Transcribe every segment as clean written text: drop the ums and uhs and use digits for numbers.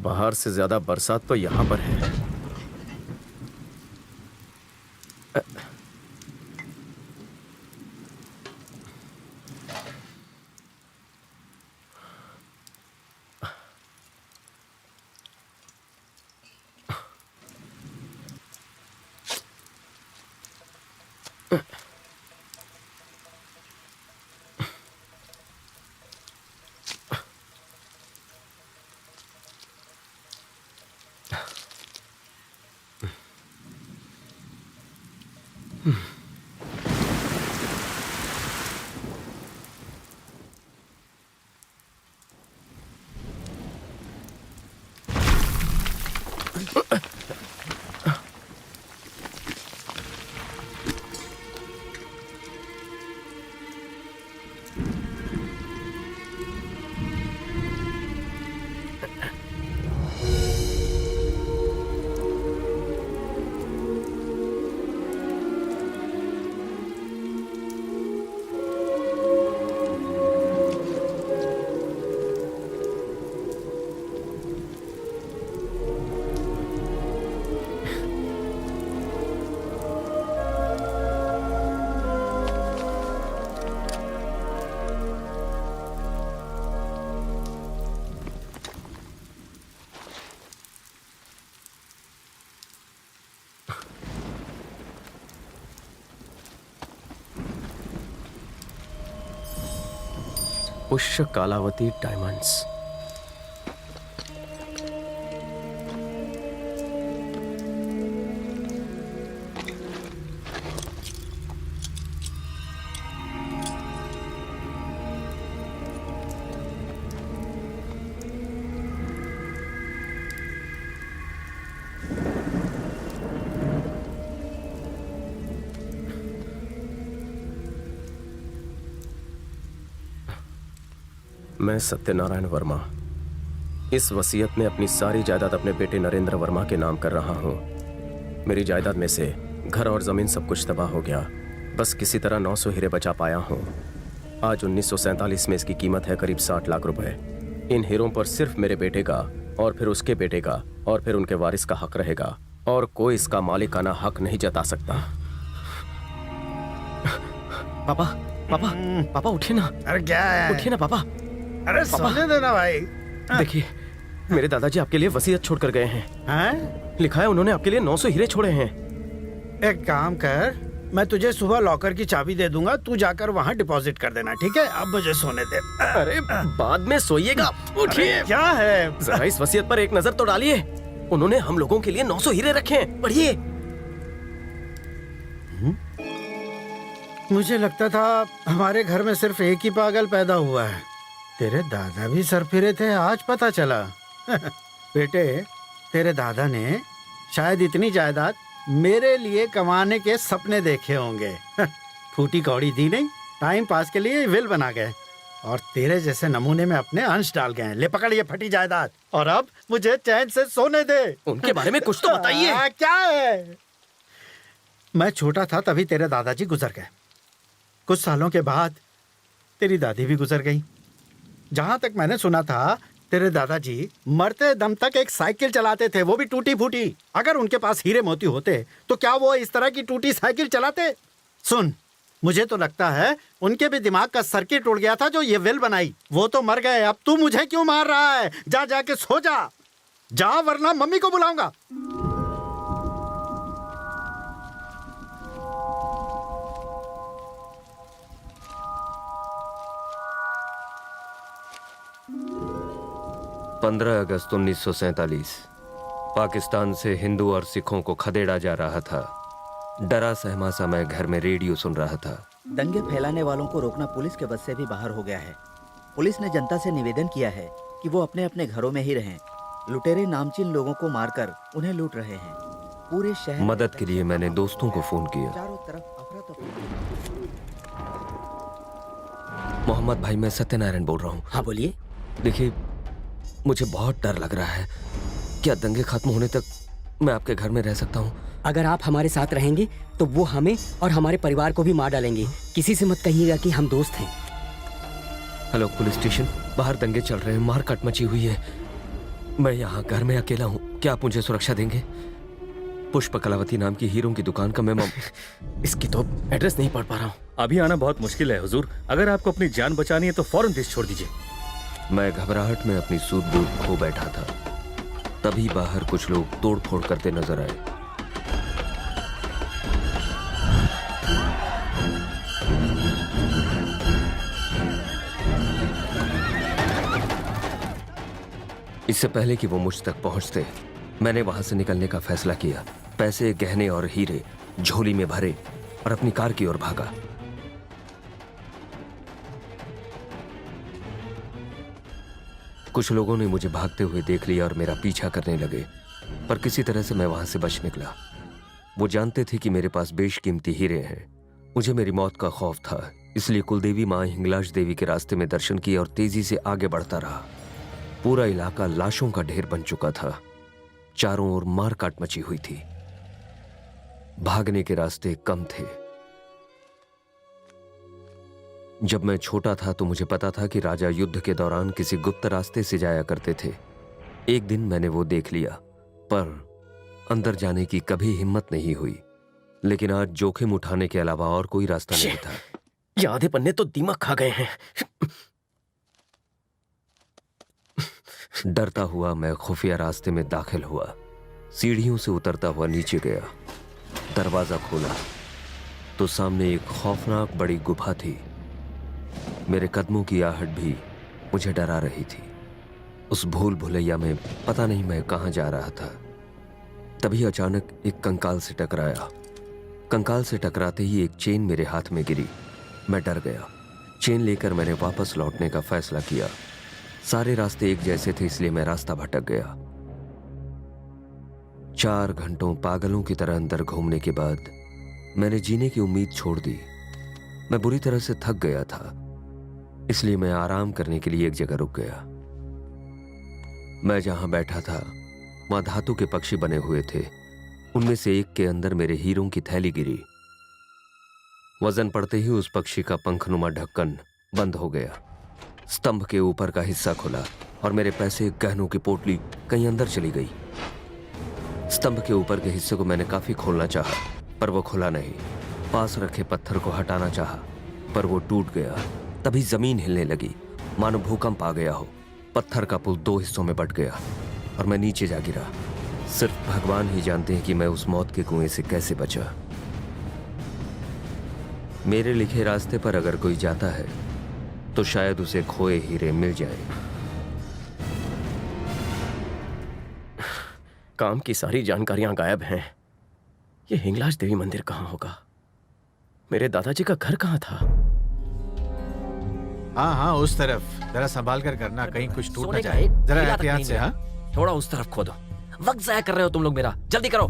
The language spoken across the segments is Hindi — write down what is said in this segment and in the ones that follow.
बाहर से ज्यादा बरसात तो यहाँ पर है। पुष्य कालावती डायमंड्स। मैं सत्यनारायण वर्मा इस वसीयत में अपनी सारी जायदाद अपने बेटे नरेंद्र वर्मा के नाम कर रहा हूँ। मेरी जायदाद में से घर और जमीन सब कुछ तबाह हो गया। बस किसी तरह 900 हीरे बचा पाया हूँ। आज 1947 में इसकी कीमत है करीब 60 लाख रुपए। इन हीरों पर सिर्फ मेरे बेटे का और फिर उसके बेटे का और फिर उनके वारिस का हक रहेगा और कोई इसका मालिकाना हक नहीं जता सकता। पापा पापा पापा उठिए ना। अरे क्या है? उठिए ना पापा। अरे सोने देना भाई। देखिए मेरे दादाजी आपके लिए वसीयत छोड़ कर गए हैं। हैं? लिखा है उन्होंने आपके लिए 900 हीरे छोड़े हैं। एक काम कर, मैं तुझे सुबह लॉकर की चाबी दे दूंगा, तू जाकर वहाँ डिपॉजिट कर देना, ठीक है? अब मुझे सोने दे। अरे बाद में सोइएगा। उठिए। क्या है? जरा इस वसीयत पर एक नजर तो डालिए। उन्होंने हम लोगों के लिए 900 हीरे रखे हैं। पढ़िए। मुझे लगता था हमारे घर में सिर्फ एक ही पागल पैदा हुआ है। तेरे दादा भी सरफिरे थे, आज पता चला। बेटे, तेरे दादा ने शायद इतनी जायदाद मेरे लिए कमाने के सपने देखे होंगे। फूटी कौड़ी दी नहीं, टाइम पास के लिए विल बना गए और तेरे जैसे नमूने में अपने अंश डाल गए। ले पकड़ ये फटी जायदाद और अब मुझे चैन से सोने दे। उनके बारे में कुछ तो बताइए। क्या है? मैं छोटा था तभी तेरे दादाजी गुजर गए। कुछ सालों के बाद तेरी दादी भी गुजर गई। जहां तक मैंने सुना था तेरे दादाजी मरते दम तक एक साइकिल चलाते थे, वो भी टूटी फूटी। अगर उनके पास हीरे मोती होते तो क्या वो इस तरह की टूटी साइकिल चलाते? सुन, मुझे तो लगता है उनके भी दिमाग का सर्किट उड़ गया था जो ये विल बनाई। वो तो मर गए, अब तू मुझे क्यों मार रहा है? जा जाके सो जा वरना मम्मी को बुलाऊंगा। अगस्त 1947 पाकिस्तान से हिंदू और सिखों को खदेड़ा जा रहा था। डरा सहमा सा मैं घर में रेडियो सुन रहा था। दंगे फैलाने वालों को रोकना पुलिस के बस से भी बाहर हो गया है। पुलिस ने जनता से निवेदन किया है कि वो अपने अपने घरों में ही रहें। लुटेरे नामचीन लोगों को मारकर उन्हें लूट रहे हैं। पूरे शहर मदद के लिए मैंने दोस्तों को फोन किया। चारों तरफ अफरा तफरी। मोहम्मद भाई, मैं सत्यनारायण बोल रहा हूँ। हाँ बोलिए। देखिए, मुझे बहुत डर लग रहा है। क्या दंगे खत्म होने तक मैं आपके घर में रह सकता हूँ? अगर आप हमारे साथ रहेंगे तो वो हमें और हमारे परिवार को भी मार डालेंगे। किसी से मत कहिएगा कि हम दोस्त हैं। हेलो पुलिस स्टेशन, बाहर दंगे चल रहे हैं, मारकाट मची हुई है। मैं यहाँ घर में अकेला हूँ, क्या आप मुझे सुरक्षा देंगे? पुष्प कलावती नाम की हीरों की दुकान का मैं इसकी तो एड्रेस नहीं पढ़ पा रहा हूँ। अभी आना बहुत मुश्किल है हुजूर। अगर आपको अपनी जान बचानी है तो फौरन देश छोड़ दीजिए। मैं घबराहट में अपनी सूझबूझ खो बैठा था। तभी बाहर कुछ लोग तोड़फोड़ करते नजर आए। इससे पहले कि वो मुझ तक पहुंचते, मैंने वहां से निकलने का फैसला किया। पैसे, गहने और हीरे झोली में भरे और अपनी कार की ओर भागा। कुछ लोगों ने मुझे भागते हुए देख लिया और मेरा पीछा करने लगे, पर किसी तरह से मैं वहां से बच निकला। वो जानते थे कि मेरे पास बेशकीमती हीरे हैं। मुझे मेरी मौत का खौफ था, इसलिए कुलदेवी मां हिंगलाज देवी के रास्ते में दर्शन किए और तेजी से आगे बढ़ता रहा। पूरा इलाका लाशों का ढेर बन चुका था। चारों ओर मारकाट मची हुई थी। भागने के रास्ते कम थे। जब मैं छोटा था तो मुझे पता था कि राजा युद्ध के दौरान किसी गुप्त रास्ते से जाया करते थे। एक दिन मैंने वो देख लिया, पर अंदर जाने की कभी हिम्मत नहीं हुई। लेकिन आज जोखिम उठाने के अलावा और कोई रास्ता नहीं था। ये आधे पन्ने तो दिमाग खा गए हैं। डरता हुआ मैं खुफिया रास्ते में दाखिल हुआ। सीढ़ियों से उतरता हुआ नीचे गया। दरवाजा खोला तो सामने एक खौफनाक बड़ी गुफा थी। मेरे कदमों की आहट भी मुझे डरा रही थी। उस भूल भुलैया में पता नहीं मैं कहां जा रहा था। तभी अचानक एक कंकाल से टकराया। कंकाल से टकराते ही एक चेन मेरे हाथ में गिरी। मैं डर गया। चेन लेकर मैंने वापस लौटने का फैसला किया। सारे रास्ते एक जैसे थे, इसलिए मैं रास्ता भटक गया। 4 घंटों पागलों की तरह अंदर घूमने के बाद मैंने जीने की उम्मीद छोड़ दी। मैं बुरी तरह से थक गया था, इसलिए मैं आराम करने के लिए एक जगह रुक गया। मैं जहां बैठा था वहां धातु के पक्षी बने हुए थे। उनमें से एक के अंदर मेरे हीरों की थैली गिरी। वजन पड़ते ही उस पक्षी का पंखनुमा ढक्कन बंद हो गया। स्तंभ के ऊपर का हिस्सा खुला और मेरे पैसे, गहनों की पोटली कहीं अंदर चली गई। स्तंभ के ऊपर के हिस्से को मैंने काफी खोलना चाहा, पर वो खुला नहीं। पास रखे पत्थर को हटाना चाहा, पर वो टूट गया। तभी जमीन हिलने लगी, मानो भूकंप आ गया हो। पत्थर का पुल 2 हिस्सों में बट गया और मैं नीचे जा गिरा। सिर्फ भगवान ही जानते हैं कि मैं उस मौत के कुएं से कैसे बचा। मेरे लिखे रास्ते पर अगर कोई जाता है तो शायद उसे खोए हीरे मिल जाए। काम की सारी जानकारियां गायब हैं। ये हिंगलाज देवी मंदिर कहाँ होगा? मेरे दादाजी का घर कहाँ था? हाँ हाँ, उस तरफ। जरा संभाल कर करना, कहीं कुछ टूट ना सोने का जाए। एक जरा हीरा तक एहतियात नहीं से। मिला। हाँ, थोड़ा उस तरफ खोदो। वक्त जाया कर रहे हो तुम लोग मेरा। जल्दी करो,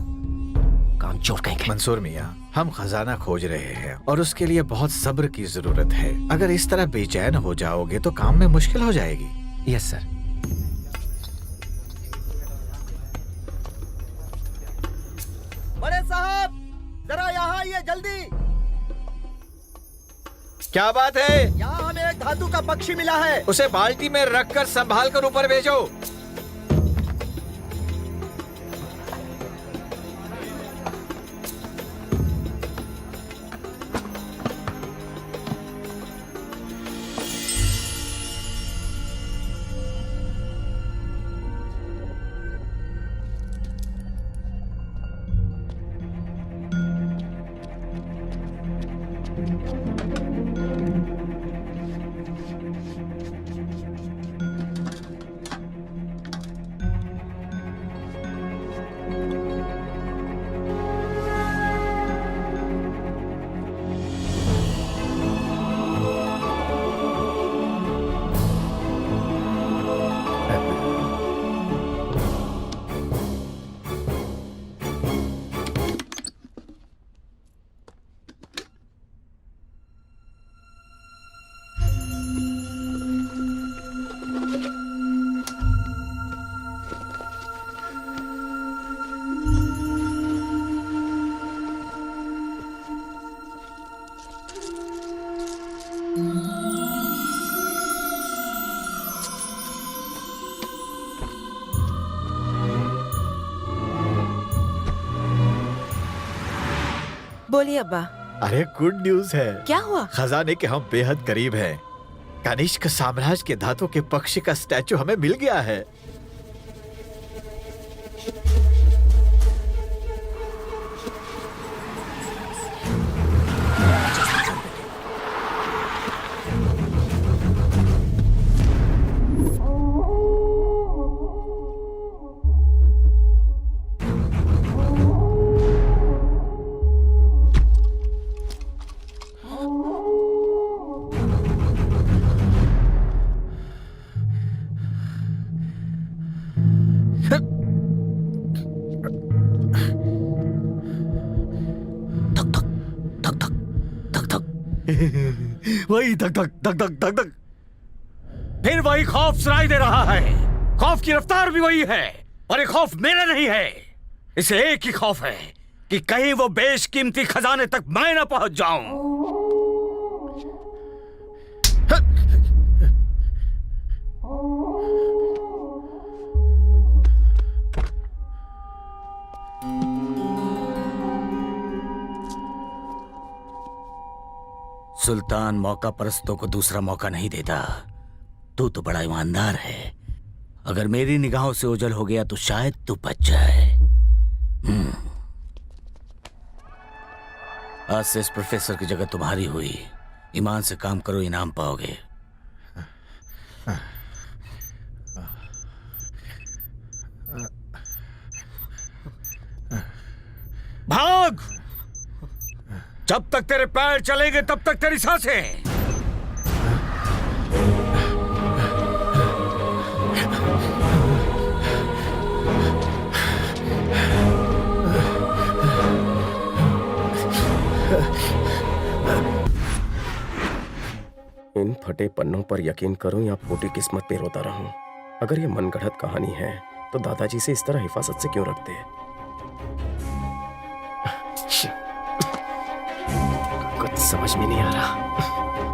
काम चोर कहीं के। मंसूर मियाँ, हम खजाना खोज रहे हैं और उसके लिए बहुत सब्र की जरूरत है। अगर इस तरह बेचैन हो जाओगे तो काम में मुश्किल हो जाएगी। Yes sir. बड़े साहब, जरा यहाँ आइए जल्दी। क्या बात है? यहाँ हमें एक धातु का पक्षी मिला है। उसे बाल्टी में रखकर संभाल कर ऊपर भेजो। बोलिए अब्बा। अरे गुड न्यूज है। क्या हुआ? खजाने के हम बेहद करीब हैं। कनिष्क साम्राज्य के धातु के पक्ष का स्टैचू हमें मिल गया है। वही धक धक धक धक धक धक, फिर वही खौफ सुनाई दे रहा है। खौफ की रफ्तार भी वही है, और ये खौफ मेरा नहीं है। इसे एक ही खौफ है कि कहीं वो बेशकीमती खजाने तक मैं ना पहुंच जाऊं। सुल्तान मौका परस्तों को दूसरा मौका नहीं देता। तू तो बड़ा ईमानदार है। अगर मेरी निगाहों से ओझल हो गया तो शायद तू बच जाए। आज से इस प्रोफेसर की जगह तुम्हारी हुई। ईमान से काम करो, इनाम पाओगे। भाग! जब तक तेरे पैर चलेंगे तब तक तेरी सांसें। इन फटे पन्नों पर यकीन करूं या फूटी किस्मत पे रोता रहूं। अगर ये मनगढ़ंत कहानी है तो दादाजी से इस तरह हिफाजत से क्यों रखते हैं? कुछ समझ में नहीं आ रहा।